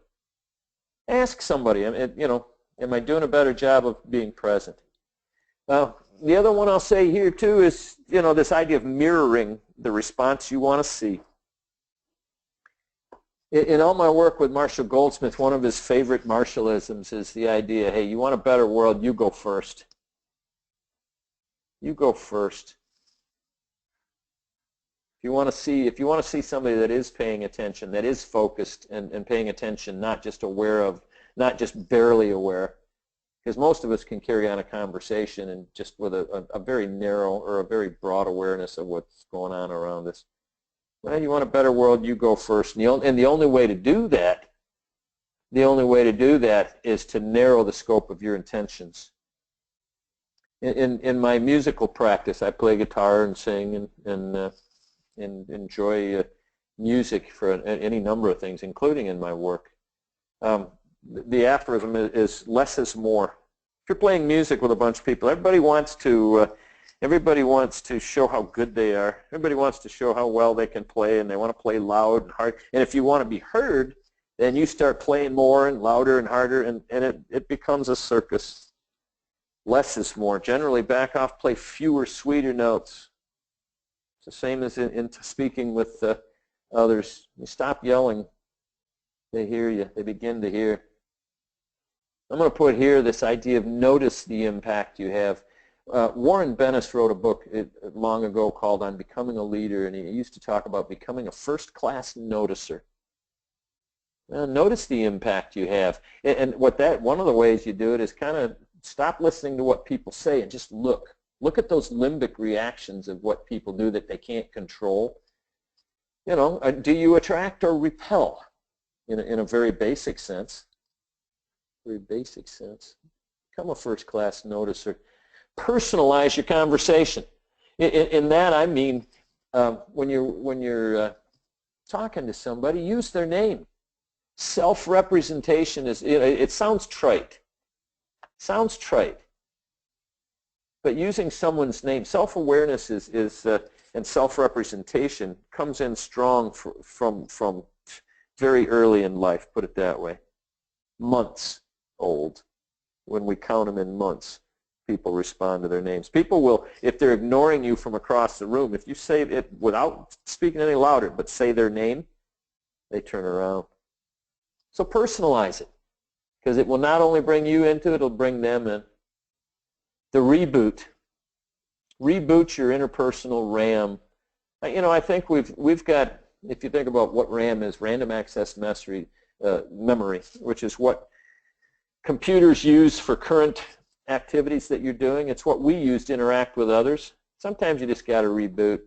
Ask somebody, am I doing a better job of being present? The other one I'll say here too is, this idea of mirroring the response you want to see. In all my work with Marshall Goldsmith, one of his favorite Marshallisms is the idea, hey, you want a better world, you go first. You go first. If you want to see somebody that is paying attention, that is focused and paying attention, not just aware of, not just barely aware, because most of us can carry on a conversation and just with a very narrow or a very broad awareness of what's going on around us. Well, you want a better world, you go first. And the only way to do that, is to narrow the scope of your intentions. In my musical practice, I play guitar and sing and enjoy music for any number of things, including in my work. The aphorism is less is more. If you're playing music with a bunch of people, everybody wants to show how good they are. Everybody wants to show how well they can play, and they want to play loud and hard. And if you want to be heard, then you start playing more and louder and harder, and it becomes a circus. Less is more. Generally, back off, play fewer, sweeter notes. It's the same as in speaking with others. You stop yelling, they hear you. They begin to hear. I'm going to put here this idea of notice the impact you have. Warren Bennis wrote a book long ago called On Becoming a Leader, and he used to talk about becoming a first-class noticer. Notice the impact you have. And one of the ways you do it is kind of stop listening to what people say and just look. Look at those limbic reactions of what people do that they can't control. Do you attract or repel in a very basic sense? Very basic sense. Become a first-class noticer. Personalize your conversation. In that, I mean, when you're talking to somebody, use their name. Self-representation it sounds trite. Sounds trite. But using someone's name, self-awareness and self-representation comes in strong from very early in life, put it that way. Months old. When we count them in months, people respond to their names. People will, if they're ignoring you from across the room, if you say it without speaking any louder, but say their name, they turn around. So personalize it, because it will not only bring you into it, it'll bring them in. The reboot. Reboot your interpersonal RAM. I think we've got, if you think about what RAM is, random access memory, which is what computers use for current activities that you're doing. It's what we use to interact with others. Sometimes you just got to reboot.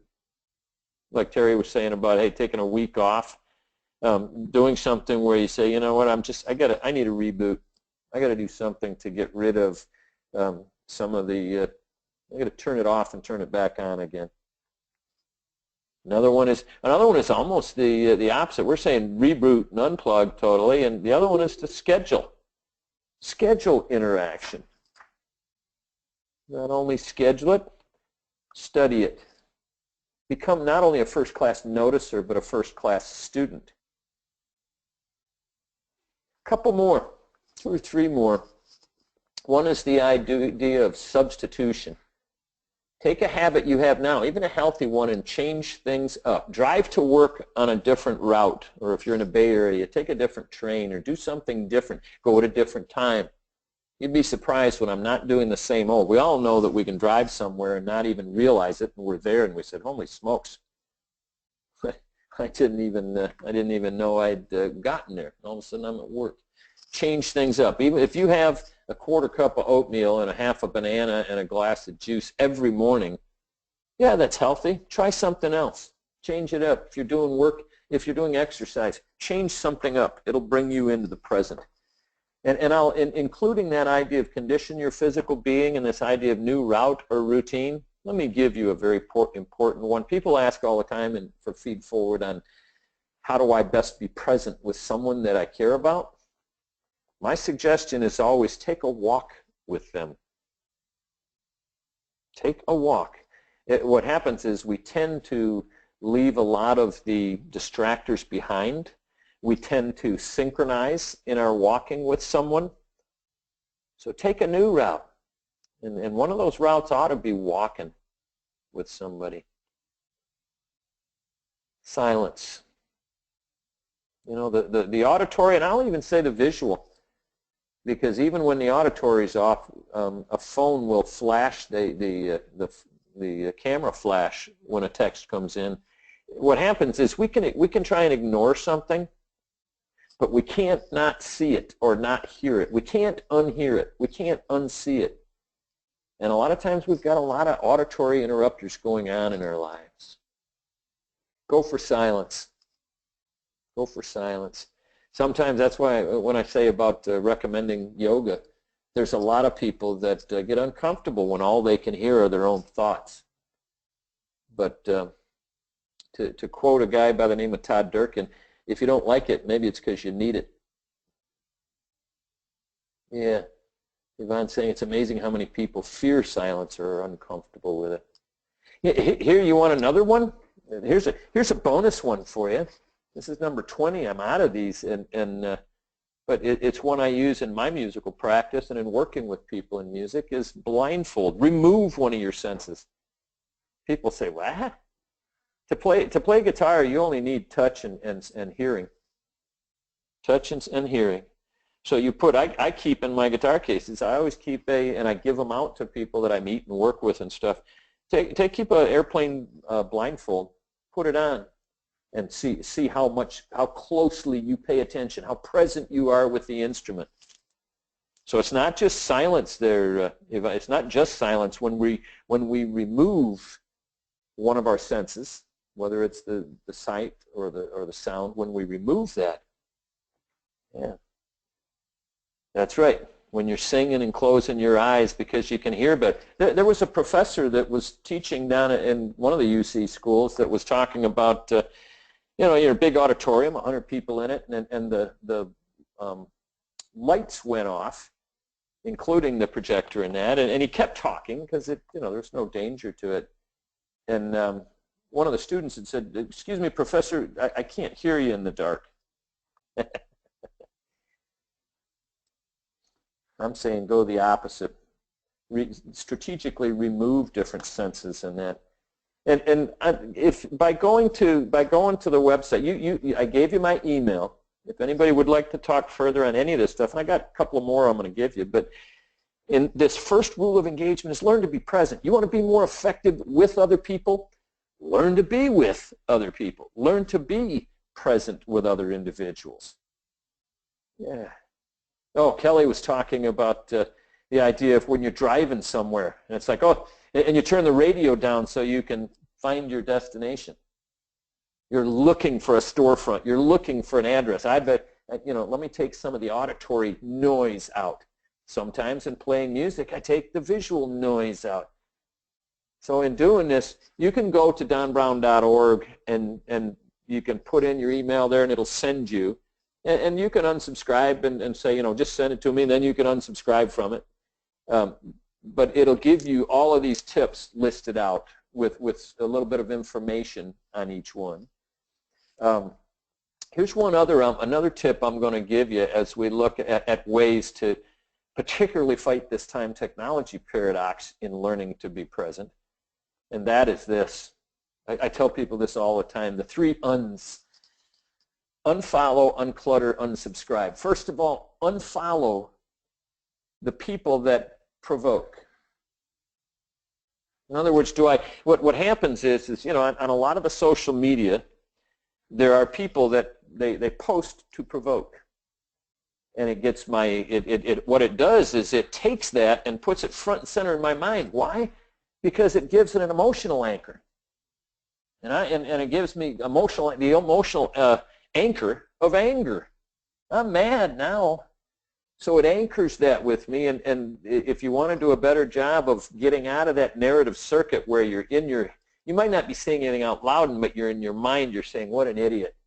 Like Terry was saying about, hey, taking a week off, doing something where you say, you know what, I need a reboot. I got to do something to get rid of some of the I'm going to turn it off and turn it back on again. Another one is almost the opposite. We're saying reboot and unplug totally, and the other one is to schedule. Schedule interaction. Not only schedule it, study it. Become not only a first-class noticer, but a first-class student. A couple more, 2 or 3 more. One is the idea of substitution. Take a habit you have now, even a healthy one, and change things up. Drive to work on a different route, or if you're in a Bay Area, take a different train or do something different. Go at a different time. You'd be surprised when I'm not doing the same old. We all know that we can drive somewhere and not even realize it, and we're there, and we said, holy smokes. I didn't even know I'd gotten there. All of a sudden I'm at work. Change things up. Even if you have a 1/4 cup of oatmeal and a half a banana and a glass of juice every morning, yeah, that's healthy. Try something else. Change it up. If you're doing work, if you're doing exercise, change something up. It'll bring you into the present. And including that idea of condition your physical being and this idea of new route or routine, let me give you a very important one. People ask all the time and for feed forward on how do I best be present with someone that I care about? My suggestion is always take a walk with them. Take a walk. What happens is we tend to leave a lot of the distractors behind. We tend to synchronize in our walking with someone. So take a new route. And one of those routes ought to be walking with somebody. Silence. You know, the auditory, and I'll even say the visual. Because even when the auditory is off, a phone will flash the camera flash when a text comes in. What happens is we can try and ignore something, but we can't not see it or not hear it. We can't unhear it. We can't unsee it. And a lot of times we've got a lot of auditory interrupters going on in our lives. Go for silence. Go for silence. Sometimes that's why when I say about recommending yoga, there's a lot of people that get uncomfortable when all they can hear are their own thoughts. But to quote a guy by the name of Todd Durkin, if you don't like it, maybe it's because you need it. Yeah. Yvonne's saying it's amazing how many people fear silence or are uncomfortable with it. Here, you want another one? Here's a bonus one for you. This is number 20. I'm out of these, but it's one I use in my musical practice and in working with people in music is blindfold. Remove one of your senses. People say, what? To play guitar, you only need touch and hearing. Touch and hearing. So you put, I keep in my guitar cases, I always keep and I give them out to people that I meet and work with and stuff. Keep an airplane blindfold, put it on, and see how closely you pay attention, how present you are with the instrument. So it's not just silence there. It's not just silence when we remove one of our senses, whether it's the sight or the sound. When we remove that, yeah, that's right. When you're singing and closing your eyes because you can hear better. There was a professor that was teaching down in one of the UC schools that was talking about. You're a big auditorium, 100 people in it, and the lights went off, including the projector in that, and he kept talking because there's no danger to it. And one of the students had said, "Excuse me, Professor, I can't hear you in the dark." I'm saying go the opposite. Strategically remove different senses in that. And if by going to the website, I gave you my email. If anybody would like to talk further on any of this stuff, and I got a couple more I'm going to give you, but in this first rule of engagement is learn to be present. You want to be more effective with other people? Learn to be with other people. Learn to be present with other individuals. Yeah. Oh, Kelly was talking about the idea of when you're driving somewhere, and it's like, oh, and you turn the radio down so you can find your destination. You're looking for a storefront. You're looking for an address. I bet, let me take some of the auditory noise out. Sometimes in playing music, I take the visual noise out. So in doing this, you can go to donbrown.org and you can put in your email there and it'll send you. And you can unsubscribe and say, just send it to me, and then you can unsubscribe from it. But it'll give you all of these tips listed out with a little bit of information on each one. Here's one other another tip I'm going to give you as we look at ways to particularly fight this time technology paradox in learning to be present, and that is this. I tell people this all the time, the 3 uns. Unfollow, unclutter, unsubscribe. First of all, unfollow the people that provoke. In other words, what happens is on a lot of the social media, there are people that they post to provoke. And it gets what it does is it takes that and puts it front and center in my mind. Why? Because it gives it an emotional anchor. And it gives me the emotional anchor of anger. I'm mad now. So it anchors that with me, and if you want to do a better job of getting out of that narrative circuit where you might not be saying anything out loud, but you're in your mind, you're saying, what an idiot.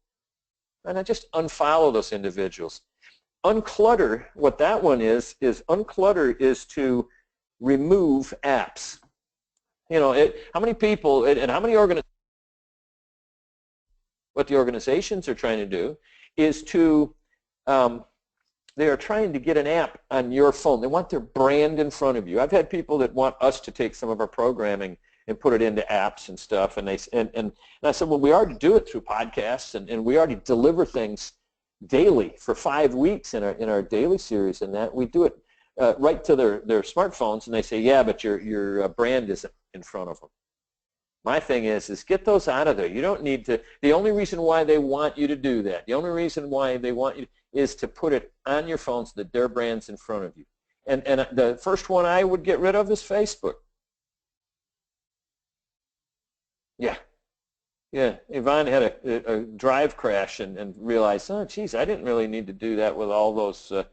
And I just unfollow those individuals. Unclutter, what that one is unclutter is to remove apps. How many people and how many organizations, what the organizations are trying to do is to they are trying to get an app on your phone. They want their brand in front of you. I've had people that want us to take some of our programming and put it into apps and stuff, and I said, well, we already do it through podcasts, and we already deliver things daily for 5 weeks in our daily series, and that we do it right to their smartphones, and they say, yeah, but your brand isn't in front of them. My thing is get those out of there. You don't need to. The only reason why they want you to do that, the only reason why they want you is to put it on your phone so that their brand's in front of you. And the first one I would get rid of is Facebook. Yeah. Yvonne had a drive crash and realized, oh, geez, I didn't really need to do that with all those. I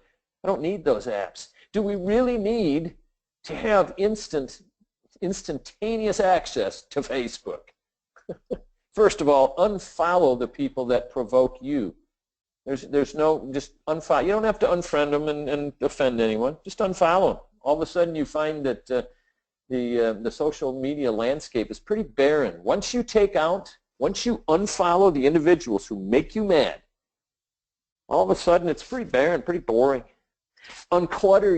don't need those apps. Do we really need to have instantaneous access to Facebook? First of all, unfollow the people that provoke you. There's no, just unfollow. You don't have to unfriend them and offend anyone. Just unfollow them. All of a sudden you find that the social media landscape is pretty barren. Once you unfollow the individuals who make you mad, all of a sudden it's pretty barren, pretty boring. Unclutter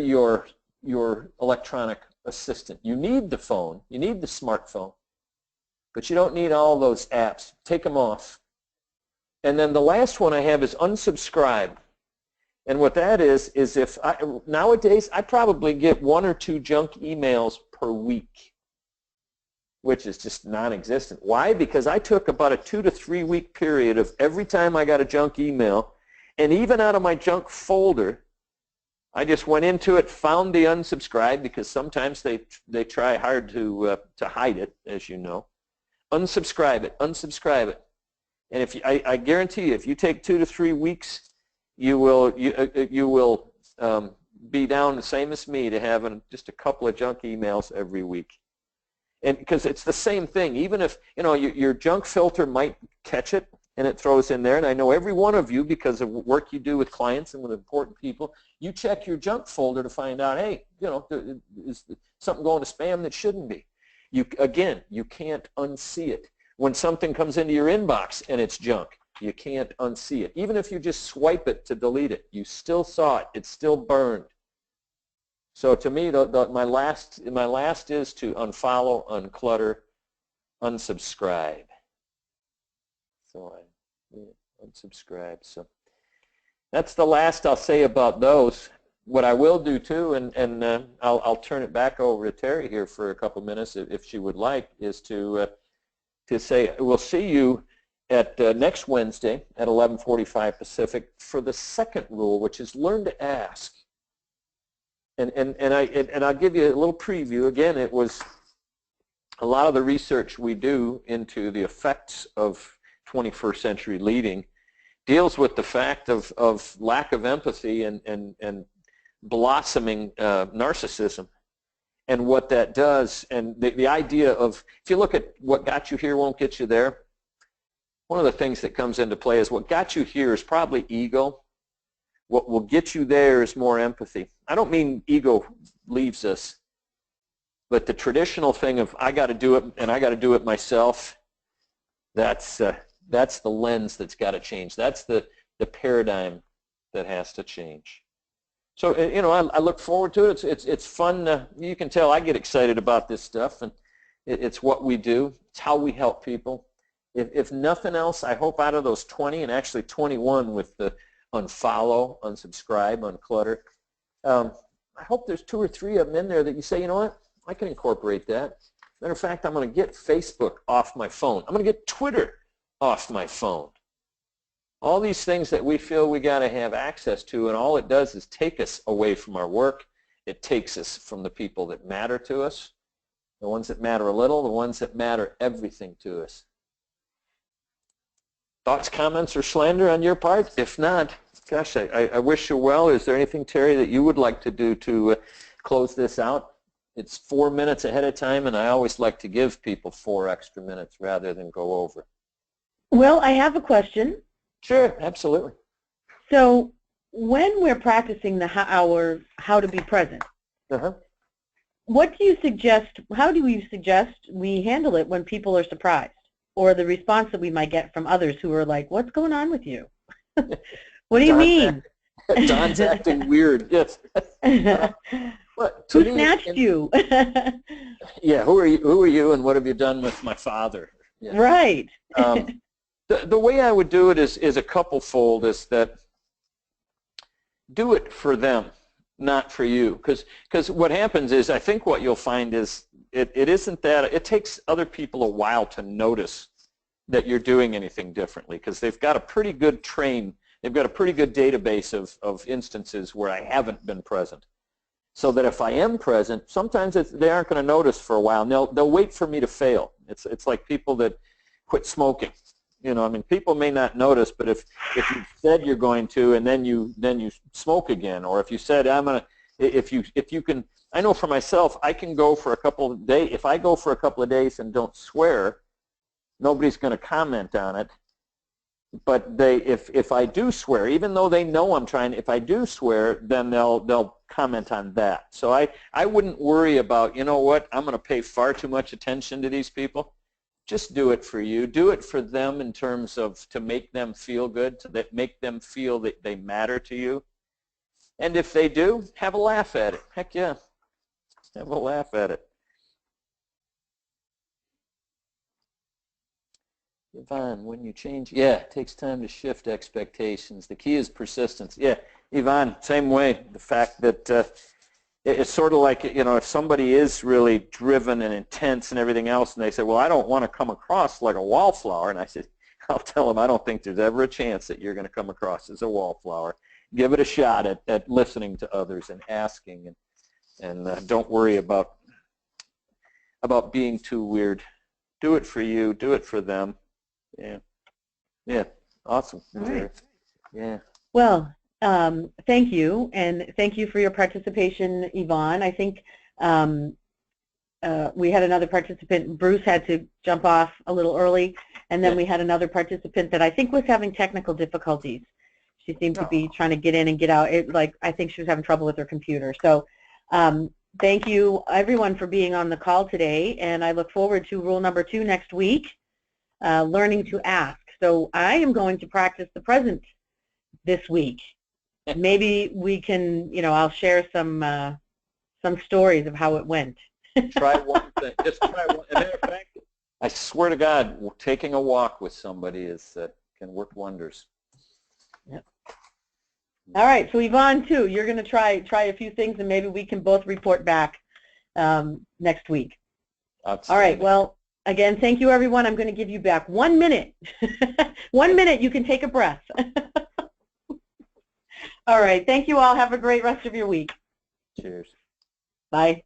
your electronic assistant. You need the phone. You need the smartphone. But you don't need all those apps. Take them off. And then the last one I have is unsubscribe. And what that is if nowadays I probably get 1 or 2 junk emails per week, which is just non-existent. Why? Because I took about a 2 to 3 week period of every time I got a junk email, and even out of my junk folder, I just went into it, found the unsubscribe, because sometimes they try hard to hide it, as you know. Unsubscribe it, unsubscribe it. And I guarantee you, if you take 2 to 3 weeks, you will be down the same as me to having just a couple of junk emails every week. And because it's the same thing, even if your junk filter might catch it and it throws in there, and I know every one of you, because of work you do with clients and with important people, you check your junk folder to find out, hey, is something going to spam that shouldn't be. You can't unsee it. When something comes into your inbox and it's junk, you can't unsee it. Even if you just swipe it to delete it, you still saw it. It's still burned. So to me, my last is to unfollow, unclutter, unsubscribe. So I unsubscribe. So that's the last I'll say about those. What I will do too, and I'll turn it back over to Terry here for a couple minutes if she would like, is to say we'll see you at next Wednesday at 11:45 Pacific for the second rule, which is learn to ask. And I'll give you a little preview. Again, it was a lot of the research we do into the effects of 21st century leading deals with the fact of lack of empathy and blossoming narcissism. And what that does, and the idea of, if you look at what got you here won't get you there, one of the things that comes into play is what got you here is probably ego. What will get you there is more empathy. I don't mean ego leaves us, but the traditional thing of I got to do it and I got to do it myself, that's the lens that's got to change. That's the paradigm that has to change. So, you know, I look forward to it. It's fun. You can tell I get excited about this stuff, and it's what we do. It's how we help people. If nothing else, I hope out of those 20, and actually 21 with the unfollow, unsubscribe, unclutter, I hope there's 2 or 3 of them in there that you say, you know what, I can incorporate that. Matter of fact, I'm going to get Facebook off my phone. I'm going to get Twitter off my phone. All these things that we feel we got to have access to, and all it does is take us away from our work. It takes us from the people that matter to us, the ones that matter a little, the ones that matter everything to us. Thoughts, comments, or slander on your part? If not, gosh, I wish you well. Is there anything, Terry, that you would like to do to close this out? It's 4 minutes ahead of time, and I always like to give people 4 extra minutes rather than go over. Well, I have a question. Sure, absolutely. So when we're practicing our how to be present, what do you suggest, how do you suggest we handle it when people are surprised, or the response that we might get from others who are like, what's going on with you? What do you mean? Don's acting weird. Yes. Who snatched you? Yeah, who are you and what have you done with my father? Yeah. Right. The way I would do it is a couple-fold, is that do it for them, not for you. Because what happens is, I think what you'll find is it isn't that, it takes other people a while to notice that you're doing anything differently, because they've got a pretty good they've got a pretty good database of instances where I haven't been present. So that if I am present, sometimes they aren't going to notice for a while, and they'll wait for me to fail. It's like people that quit smoking. You know, I mean, people may not notice, but if you said you're going to, and then you smoke again, or if you said I'm gonna, if you can, I know for myself, I can go for a couple of days. If I go for a couple of days and don't swear, nobody's going to comment on it. But if I do swear, even though they know I'm trying, if I do swear, then they'll comment on that. So I wouldn't worry about, you know what, I'm going to pay far too much attention to these people. Just do it for you. Do it for them in terms of to make them feel good, to make them feel that they matter to you. And if they do, have a laugh at it. Heck yeah. Have a laugh at it. Yvonne, when you change, yeah, it takes time to shift expectations. The key is persistence. Yeah, Yvonne, same way. The fact that it's sort of like, you know, if somebody is really driven and intense and everything else, and they say, well, I don't want to come across like a wallflower, and I said, I'll tell them, I don't think there's ever a chance that you're going to come across as a wallflower. Give it a shot at listening to others and asking, and don't worry about being too weird. Do it for you. Do it for them. Yeah. Yeah. Awesome. All right. Yeah. Well, thank you, and thank you for your participation, Yvonne. I think we had another participant. Bruce had to jump off a little early, and then we had another participant that I think was having technical difficulties. She seemed to be trying to get in and get out. I think she was having trouble with her computer. So thank you, everyone, for being on the call today, and I look forward to rule number 2 next week, learning to ask. So I am going to practice the present this week. Maybe we can, you know, I'll share some stories of how it went. Try one thing. Just try one. As a matter of fact, I swear to God, taking a walk with somebody can work wonders. Yep. All right. So Yvonne, too, you're going to try a few things, and maybe we can both report back next week. All right. Well, again, thank you, everyone. I'm going to give you back 1 minute. 1 minute. You can take a breath. All right. Thank you all. Have a great rest of your week. Cheers. Bye.